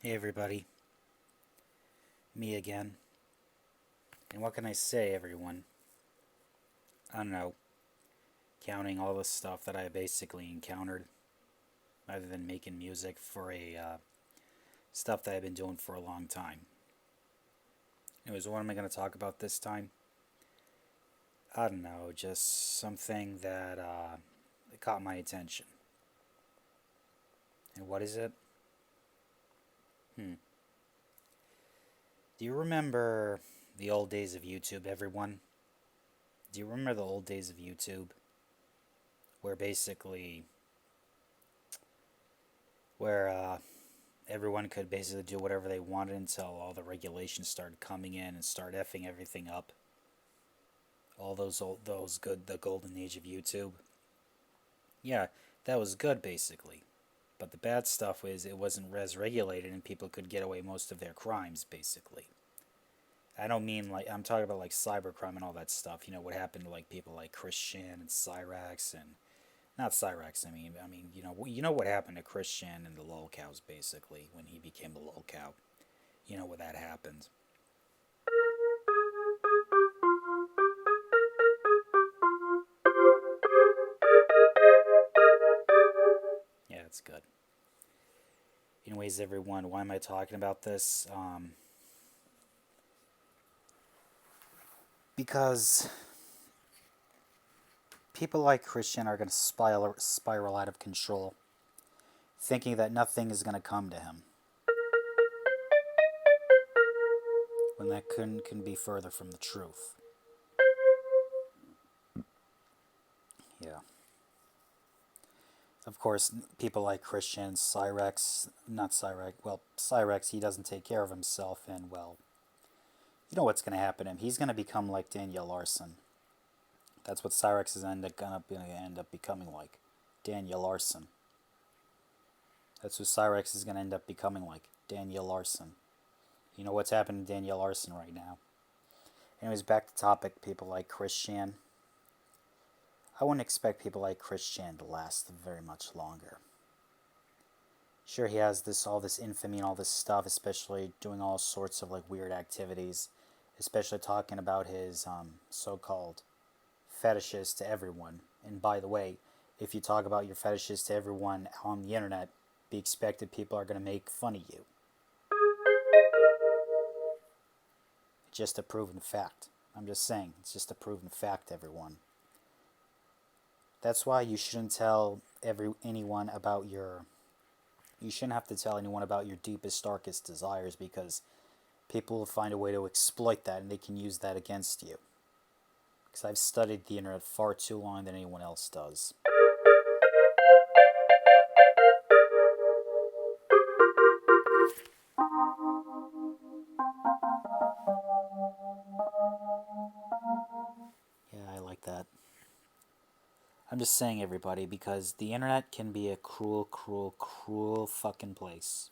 Hey everybody, me again. And what can I say, everyone? I don't know, counting all the stuff that I basically encountered, other than making music for stuff that I've been doing for a long time. Anyways, what am I going to talk about this time? I don't know, just something that caught my attention. And what is it? Hmm. Do you remember the old days of YouTube, everyone? Do you remember the old days of YouTube? Where basically, where everyone could basically do whatever they wanted until all the regulations started coming in and start effing everything up. All those good the golden age of YouTube. Yeah, that was good basically. But the bad stuff was it wasn't as regulated and people could get away most of their crimes basically. I don't mean like I'm talking about like cybercrime and all that stuff. You know what happened to like people like Christian and Cyrax and not Cyrax. I mean you know what happened to Christian and the lol cows basically when he became the lol cow. You know what that happened. Yeah, it's good. Anyways, everyone, why am I talking about this? Because people like Christian are going to spiral out of control, thinking that nothing is going to come to him, when that couldn't be further from the truth. Yeah. Of course, people like Christian, Cyrex, not Cyrex, well, Cyrex, he doesn't take care of himself, and, well, you know what's going to happen to him. He's going to become like Danielle Larson. That's what Cyrex is going to end up becoming like. Danielle Larson. That's who Cyrex is going to end up becoming like. Danielle Larson. You know what's happening to Danielle Larson right now. Anyways, back to topic. People like Christian. I wouldn't expect people like Christian to last very much longer. Sure, he has all this infamy and all this stuff, especially doing all sorts of like weird activities, especially talking about his so-called fetishes to everyone. And by the way, if you talk about your fetishes to everyone on the internet, be expected people are going to make fun of you. Just a proven fact. I'm just saying, it's just a proven fact, everyone. That's why you shouldn't tell anyone about your. You shouldn't have to tell anyone about your deepest, darkest desires because people will find a way to exploit that and they can use that against you. Because I've studied the internet far too long than anyone else does. Yeah, I like that. I'm just saying, everybody, because the internet can be a cruel, cruel, cruel fucking place.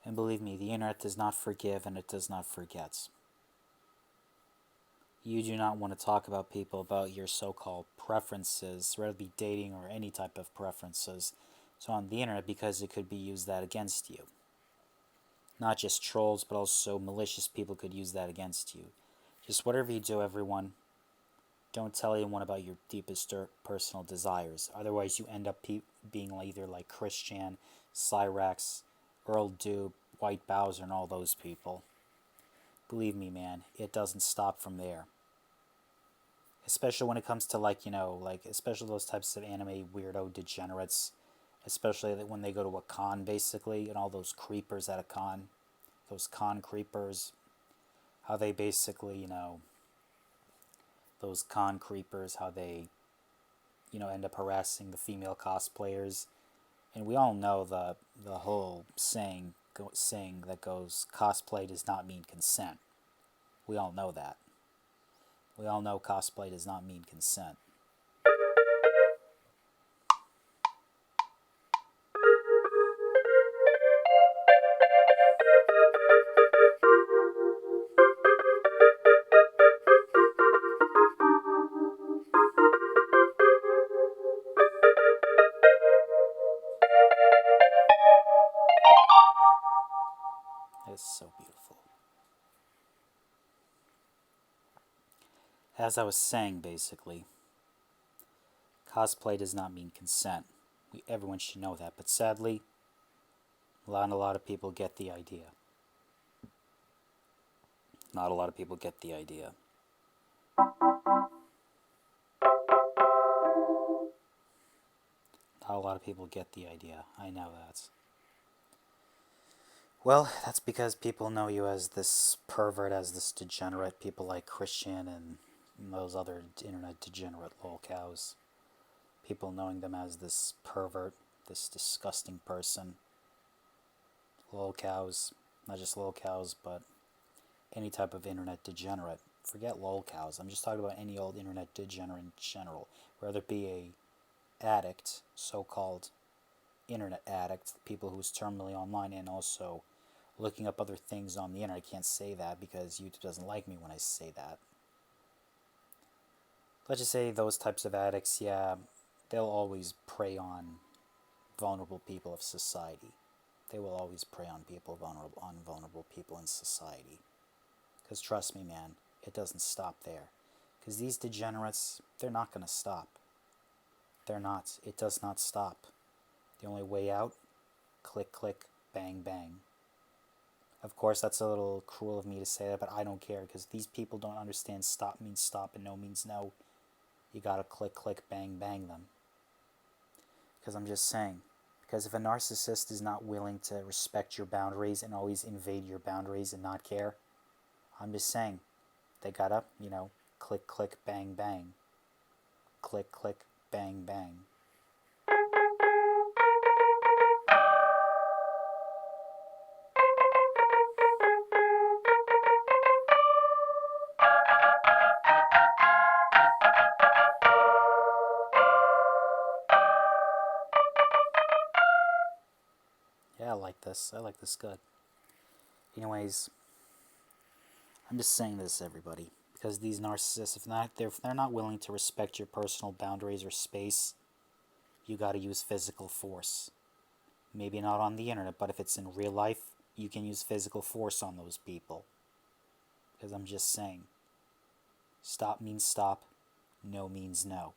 And believe me, the internet does not forgive and it does not forget. You do not want to talk about people about your so called preferences, whether it be dating or any type of preferences, so on the internet because it could be used that against you. Not just trolls, but also malicious people could use that against you. Just whatever you do, everyone, don't tell anyone about your deepest personal desires. Otherwise, you end up being either like Christian, Cyrax, Earl Dube, White Bowser, and all those people. Believe me, man, it doesn't stop from there. Especially when it comes to like especially those types of anime weirdo degenerates. Especially when they go to a con, basically, and all those creepers at a con. Those con creepers. How they basically, those con creepers, how they end up harassing the female cosplayers, and we all know the whole saying that goes cosplay does not mean consent. We all know that. We all know cosplay does not mean consent. is so beautiful. As I was saying, basically, cosplay does not mean consent. Everyone should know that, but sadly, not a lot of people get the idea. Not a lot of people get the idea. Not a lot of people get the idea. I know that. Well, that's because people know you as this pervert, as this degenerate. People like Christian and those other internet degenerate lolcows. People knowing them as this pervert, this disgusting person. Lolcows. Not just lolcows, but any type of internet degenerate. Forget lolcows. I'm just talking about any old internet degenerate in general. Whether it be a addict, so-called internet addict, people who's terminally online and also looking up other things on the internet. I can't say that because YouTube doesn't like me when I say that. Let's just say those types of addicts, yeah, they'll always prey on vulnerable people of society. They will always prey on vulnerable people in society. Because trust me, man, it doesn't stop there. Because these degenerates, they're not going to stop. They're not. It does not stop. The only way out, click, click, bang, bang. Of course, that's a little cruel of me to say that, but I don't care, because these people don't understand stop means stop and no means no. You gotta click, click, bang, bang them. Because I'm just saying, because if a narcissist is not willing to respect your boundaries and always invade your boundaries and not care, I'm just saying, they gotta, click, click, bang, bang. Click, click, bang, bang. Yeah, I like this. I like this good. Anyways, I'm just saying this, everybody, because these narcissists, if they're not willing to respect your personal boundaries or space, you got to use physical force. Maybe not on the internet, but if it's in real life, you can use physical force on those people. Because I'm just saying, stop means stop, no means no.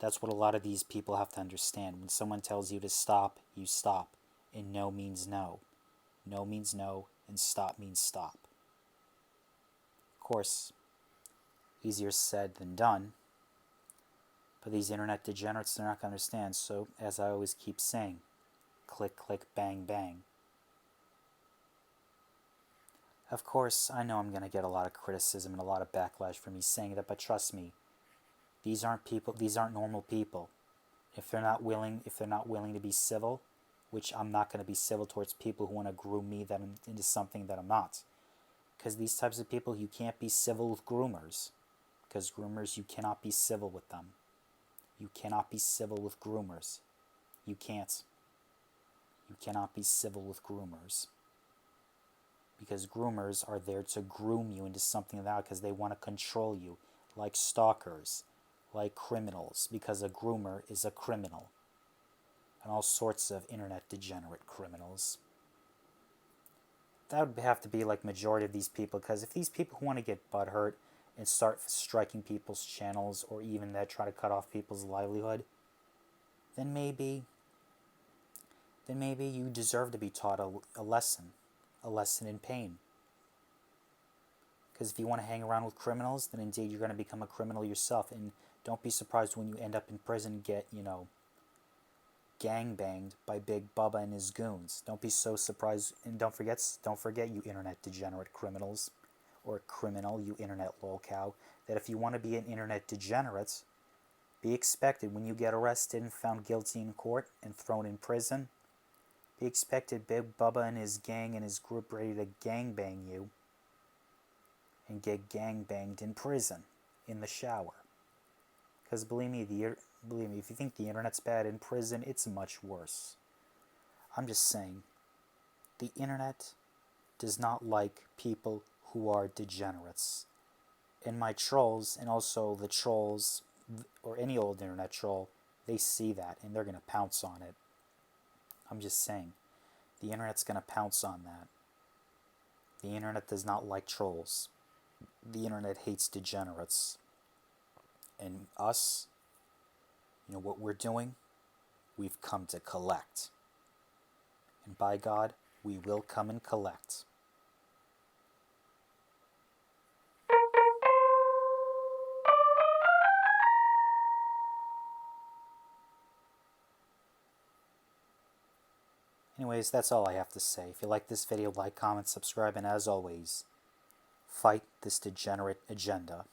That's what a lot of these people have to understand. When someone tells you to stop, you stop. And no means no. No means no, and stop means stop. Of course, easier said than done. But these internet degenerates, they're not going to understand. So, as I always keep saying, click, click, bang, bang. Of course, I know I'm going to get a lot of criticism and a lot of backlash for me saying that, but trust me, these aren't normal people. If they're not willing to be civil, which I'm not going to be civil towards people who want to groom me into something that I'm not. Because these types of people, you can't be civil with groomers. Because groomers, you cannot be civil with them. You cannot be civil with groomers. You can't. You cannot be civil with groomers. Because groomers are there to groom you into something that because they want to control you, like stalkers, like criminals, because a groomer is a criminal. And all sorts of internet degenerate criminals. That would have to be like majority of these people, because if these people who want to get butthurt and start striking people's channels or even that try to cut off people's livelihood, then maybe you deserve to be taught a lesson in pain. Because if you want to hang around with criminals, then indeed you're going to become a criminal yourself, and don't be surprised when you end up in prison and get, gangbanged by Big Bubba and his goons. Don't be so surprised, and don't forget you internet degenerate criminals, or criminal, you internet lolcow, that if you want to be an internet degenerate, be expected when you get arrested and found guilty in court and thrown in prison. Be expected Big Bubba and his gang and his group ready to gangbang you and get gangbanged in prison, in the shower. Because believe me, if you think the internet's bad, in prison, it's much worse. I'm just saying, the internet does not like people who are degenerates. And my trolls, and also the trolls, or any old internet troll, they see that, and they're going to pounce on it. I'm just saying, the internet's going to pounce on that. The internet does not like trolls. The internet hates degenerates. And us, you know what we're doing? We've come to collect. And by God, we will come and collect. Anyways, that's all I have to say. If you like this video, like, comment, subscribe, and as always, fight this degenerate agenda.